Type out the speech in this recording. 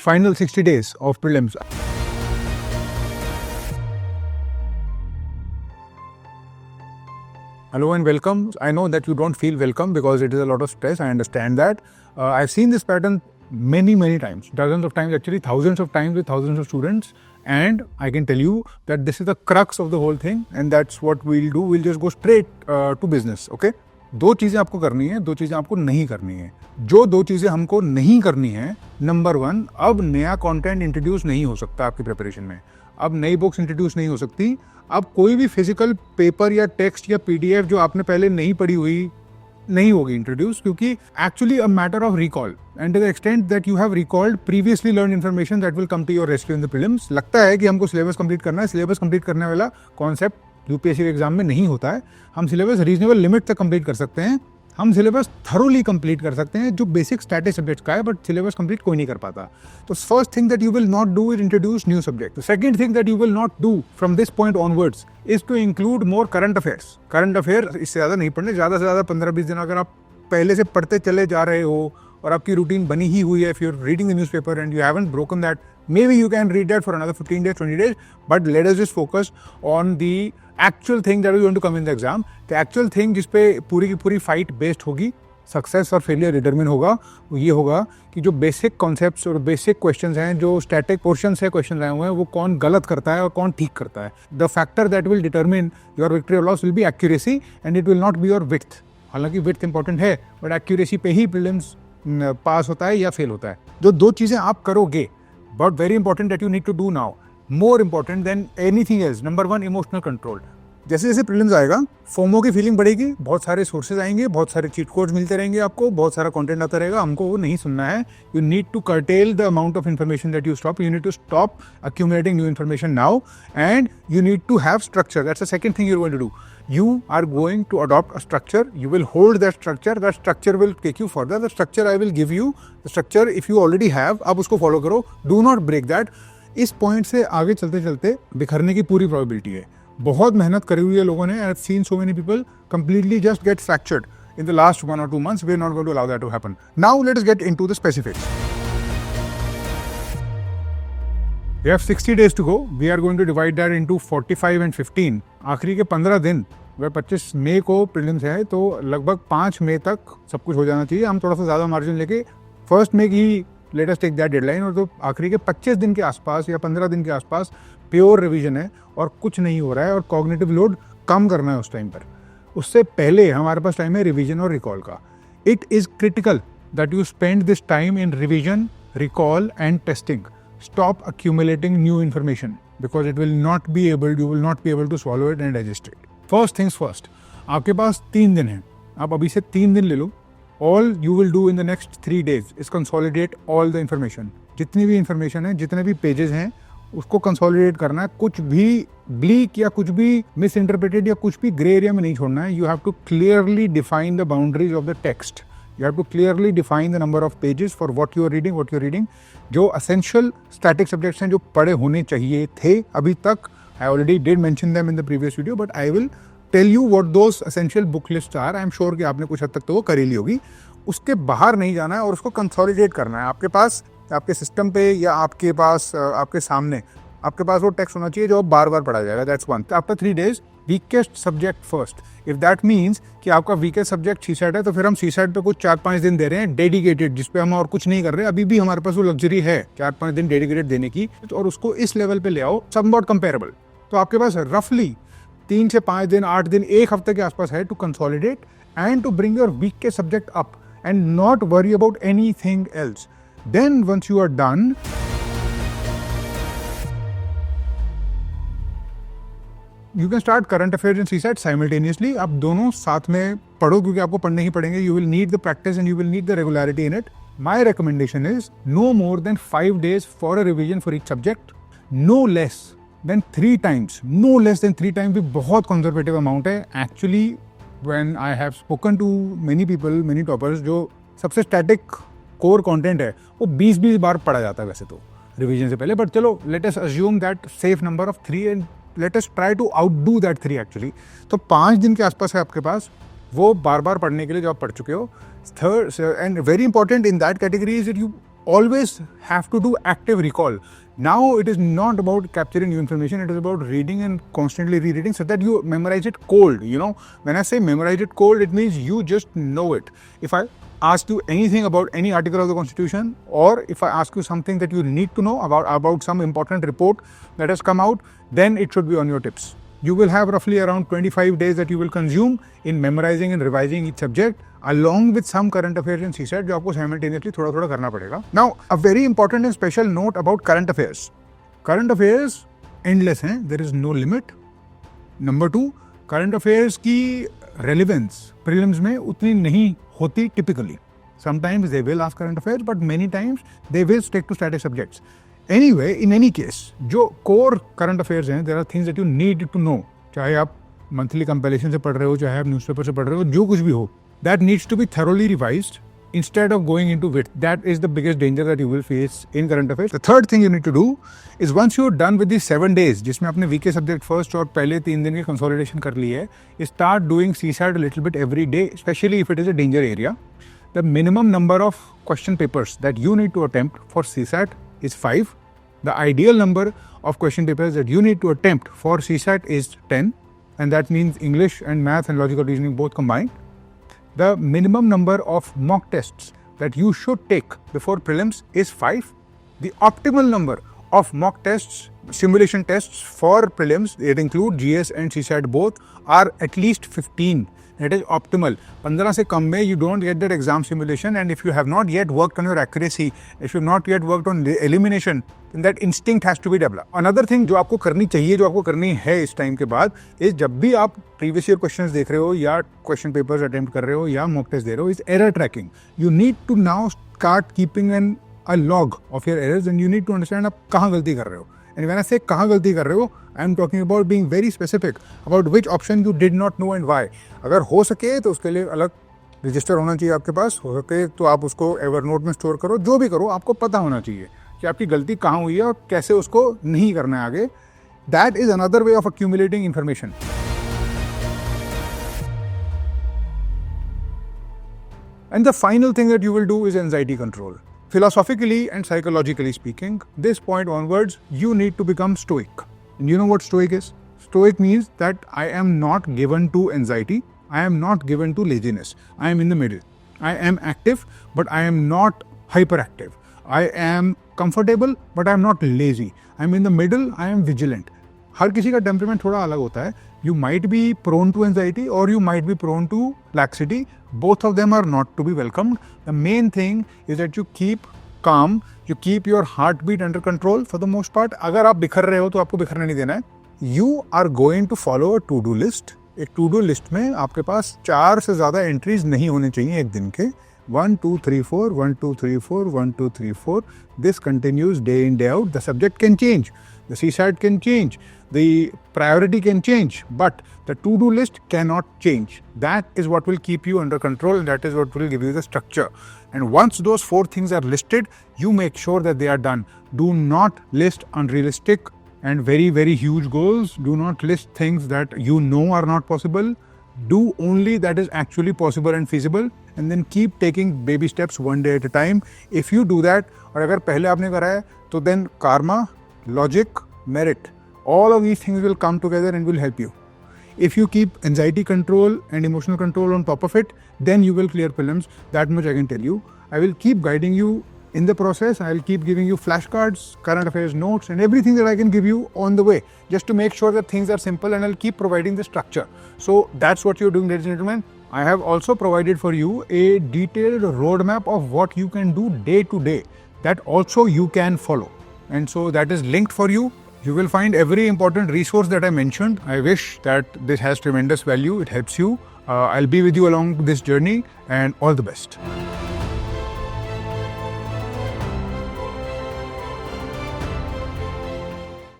final 60 days of prelims. Hello and welcome. I know that you don't feel welcome because it is a lot of stress. I understand that. I've seen this pattern many times, dozens of times, actually thousands of times with thousands of students. And I can tell you that this is the crux of the whole thing, and that's what we'll do. We'll just go straight to business. Okay? दो चीज़ें आपको करनी है, दो चीज़ें आपको नहीं करनी है. जो दो चीज़ें हमको नहीं करनी है, नंबर 1, अब नया कंटेंट इंट्रोड्यूस नहीं हो सकता आपकी प्रिपरेशन में. अब नई बुक्स इंट्रोड्यूस नहीं हो सकती. अब कोई भी फिजिकल पेपर या टेक्स्ट या पीडीएफ जो आपने पहले नहीं पढ़ी हुई नहीं होगी इंट्रोड्यूस, क्योंकि actually a matter of recall and to the extent that you have recalled previously learn information that will come to your rescue in the prelims. लगता है कि हमको सिलेबस कंप्लीट करना है. सिलेबस कंप्लीट करने वाला कॉन्सेप्ट यूपीएससी के exam में नहीं होता है. हम सिलेबस रीजनेबल लिमिट तक कंप्लीट कर सकते हैं. हम सिलेबस थरोली कंप्लीट कर सकते हैं जो बेसिक स्टैटिक सब्जेक्ट्स का है, बट सिलेबस कंप्लीट कोई नहीं कर पाता. तो first thing that you will not do is introduce new subject. Second thing that you will not do from this point onwards is to include more current affairs. Current affair इससे ज़्यादा नहीं पढ़ने. ज़्यादा से ज़्यादा 15-20 दिन अगर आप पहले से पढ़ते चले जा रहे हो और आपकी रूटीन बनी ही हुई है, if you are reading the newspaper and you haven't broken that, maybe you can read that for another 15 days, 20 days, but let us just focus on the actual thing that is going to come in the exam. The actual thing जिस पे पूरी की पूरी fight based होगी, success और failure determine होगा, वो ये होगा कि जो बेसिक कॉन्सेप्ट्स और बेसिक क्वेश्चंस हैं, जो स्टैटिक पोर्शन से क्वेश्चन आए हुए हैं, वो कौन गलत करता है और कौन ठीक करता है. The factor that will determine your victory और loss will be accuracy and it will not be your width. हालांकि विड्थ इंपॉर्टेंट है, बट एक्यूरेसी पे ही प्रीलिम्स पास होता है या फेल होता है. जो दो चीज़ें आप करोगे, but very important that you need to do now, more important than anything else. Number 1, emotional control. जैसे जैसे प्रीलिम्स आएगा, फोमो की फीलिंग बढ़ेगी, बहुत सारे सोर्सेज आएंगे, बहुत सारे चीट कोड्स मिलते रहेंगे आपको, बहुत सारा कंटेंट आता रहेगा. हमको वो नहीं सुनना है. You need to curtail the amount of information that you stop. You need to stop accumulating new information now, and you need to have structure. That's the second thing you're going to do. You are going to adopt a structure. You will hold that structure. That structure will take you further. The structure I will give you. The structure if you already have, आप उसको follow करो. Do not break that. इस point से आगे चलते चलते बिखरने की पूरी प्रोबेबिलिटी है. बहुत मेहनत करी हुई है लोगों ने. I've seen so many people completely just get fractured in the last 1 or 2 months. We're not going to allow that to happen. Now let us get into the specifics. We have 60 days to go. We are going to divide that into 45 and 15. आखिरी के 15 दिन, वह 25 मई को prelims है, तो लगभग 5 मई तक सब कुछ हो जाना चाहिए. हम थोड़ा सा ज़्यादा मार्जिन लेके 1 मई की let us take that deadline. और तो आखिरी के 25 दिन के आसपास या 15 दिन के आसपास प्योर रिवीजन है और कुछ नहीं हो रहा है और कॉग्निटिव लोड कम करना है उस टाइम पर. उससे पहले हमारे पास टाइम है रिवीजन और रिकॉल का. It is critical that you spend this time in revision, recall and testing. Stop accumulating new information because you will not be able to swallow it and digest it. First things first, आपके पास 3 दिन हैं. आप अभी से 3 दिन ले लो. All you will do in the next 3 days is consolidate all the information. जितनी भी information है, जितने भी pages हैं, उसको consolidate करना है. कुछ भी bleak या कुछ भी misinterpreted या कुछ भी gray area में नहीं छोड़ना है. You have to clearly define the boundaries of the text. You have to clearly define the number of pages for what you are reading. जो essential static subjects हैं जो पढ़े होने चाहिए थे अभी तक, I already did mention them in the previous video, but I will tell you what those essential book lists are. I am sure कि आपने कुछ हद तक तो वो कर ही ली होगी. उसके बाहर नहीं जाना है और उसको consolidate करना है. आपके पास, आपके सिस्टम पे या आपके पास, आपके सामने आपके पास वो टेक्स्ट होना चाहिए जो बार बार पढ़ा जाएगा. That's one. After 3 days, weakest subject first. If that means कि आपका वीकेस्ट सब्जेक्ट सीसैट है, तो फिर हम सीसैट पे कुछ 4-5 दिन दे रहे हैं डेडिकेटेड, जिसपे हम और कुछ नहीं कर रहे. अभी भी हमारे पास वो लग्जरी है 4-5 दिन डेडिकेटेड देने की, और उसको इस लेवल पे ले आओ समवॉट कंपेरेबल. तो आपके पास रफली 3 से 5 दिन, 8 दिन, 1 हफ्ते के आसपास है to consolidate and to bring your weakest subject up and not worry about anything else. Then once you are done, you can start current affairs and CSAT simultaneously. आप दोनों साथ में पढ़ो क्योंकि आपको पढ़ने ही पड़ेंगे. You will need the practice and you will need the regularity in it. My recommendation is no more than 5 days for a revision for each subject. No less than 3 times. No less than 3 times भी बहुत conservative amount है. Actually when I have spoken to many people, many toppers, जो सबसे static core content है वो 20-20 बार पढ़ा जाता है वैसे तो रिवीजन से पहले. बट चलो, let us assume that safe number of 3 and let us try to outdo that 3 actually. तो 5 दिन के आसपास है आपके पास वो बार बार पढ़ने के लिए जो आप पढ़ चुके हो. Third and very important in that category is that you always have to do active recall. Now it is not about capturing new information, it is about reading and constantly rereading so that you memorize it cold. When I say memorize it cold, it means you just know it. If I ask you anything about any article of the Constitution, or if I ask you something that you need to know about some important report that has come out, then it should be on your tips. You will have roughly around 25 days that you will consume in memorizing and revising each subject, along with some current affairs and CSAT, जो आपको simultaneously थोड़ा-थोड़ा करना पड़ेगा. Now, a very important and special note about current affairs. Current affairs endless हैं, there is no limit. Number 2, current affairs की relevance prelims में उतनी नहीं होती typically. Sometimes they will ask current affairs, but many times they will stick to static subjects. Anyway, in any case, जो core current affairs हैं, there are things that you need to know. चाहे आप monthly compilation से पढ़ रहे हो, चाहे आप newspaper से पढ़ रहे हो, जो कुछ भी हो, that needs to be thoroughly revised instead of going into width. That is the biggest danger that you will face in current affairs. The third thing you need to do is once you're done with these 7 days, जिसमें आपने weekly subject first और पहले 3 दिन की consolidation कर ली है, start doing CSAT a little bit every day, especially if it is a danger area. The minimum number of question papers that you need to attempt for CSAT is 5. The ideal number of question papers that you need to attempt for CSAT is 10, and that means English and math and logical reasoning both combined. The minimum number of mock tests that you should take before prelims is 5. The optimal number of mock tests, simulation tests for prelims, it include GS and CSAT both, are at least 15. That is optimal. 15 से कम में you don't get that exam simulation, and if you have not yet worked on your accuracy, if you have not yet worked on elimination, then that instinct has to be developed. Another thing जो आपको करनी चाहिए, जो आपको करनी है इस time के बाद, is जब भी आप previous year questions देख रहे हो या question papers attempt कर रहे हो या mock test दे रहे हो, is error tracking. You need to now start keeping a log of your errors, and you need to understand आप कहाँ गलती कर रहे हो. And when I say कहाँ गलती कर रहे हो, I am talking about being very specific about which option you did not know and why. अगर हो सके तो उसके लिए अलग रजिस्टर होना चाहिए आपके पास. हो सके तो आप उसको एवरनोट में स्टोर करो. जो भी करो, आपको पता होना चाहिए कि आपकी गलती कहाँ हुई है और कैसे उसको नहीं करना है आगे. That is another way of accumulating information. And the final thing that you will do is anxiety control. Philosophically and psychologically speaking, this point onwards, you need to become stoic. And you know what stoic is? Stoic means that I am not given to anxiety. I am not given to laziness. I am in the middle. I am active, but I am not hyperactive. I am comfortable, but I am not lazy. I am in the middle. I am vigilant. हर किसी का temperament थोड़ा अलग होता है. You might be prone to anxiety or you might be prone to laxity. Both of them are not to be welcomed. The main thing is that you keep calm, you keep your heartbeat under control for the most part. अगर आप बिखर रहे हो तो आपको बिखरने नहीं देना है. You are going to follow a to-do list. एक to-do list में आपके पास 4 से ज़्यादा एंट्रीज नहीं होने चाहिए एक दिन के. 1, 2, 3, 4, 1, 2, 3, 4, 1, 2, 3, 4. This continues day in, day out. The subject can change. The CSAT can change. The priority can change. But the to-do list cannot change. That is what will keep you under control, and that is what will give you the structure. And once those 4 things are listed, you make sure that they are done. Do not list unrealistic and very, very huge goals. Do not list things that you know are not possible. Do only that is actually possible and feasible, and then keep taking baby steps one day at a time. If you do that, और अगर पहले आपने करा है, तो then karma, logic, merit, all of these things will come together and will help you. If you keep anxiety control and emotional control on top of it, then you will clear prelims. That much I can tell you. I will keep guiding you in the process. I will keep giving you flashcards, current affairs notes, and everything that I can give you on the way, just to make sure that things are simple, and I'll keep providing the structure. So that's what you're doing, ladies and gentlemen. I have also provided for you a detailed roadmap of what you can do day to day that also you can follow. And so that is linked for you. You will find every important resource that I mentioned. I wish that this has tremendous value. It helps you. I'll be with you along this journey, and all the best.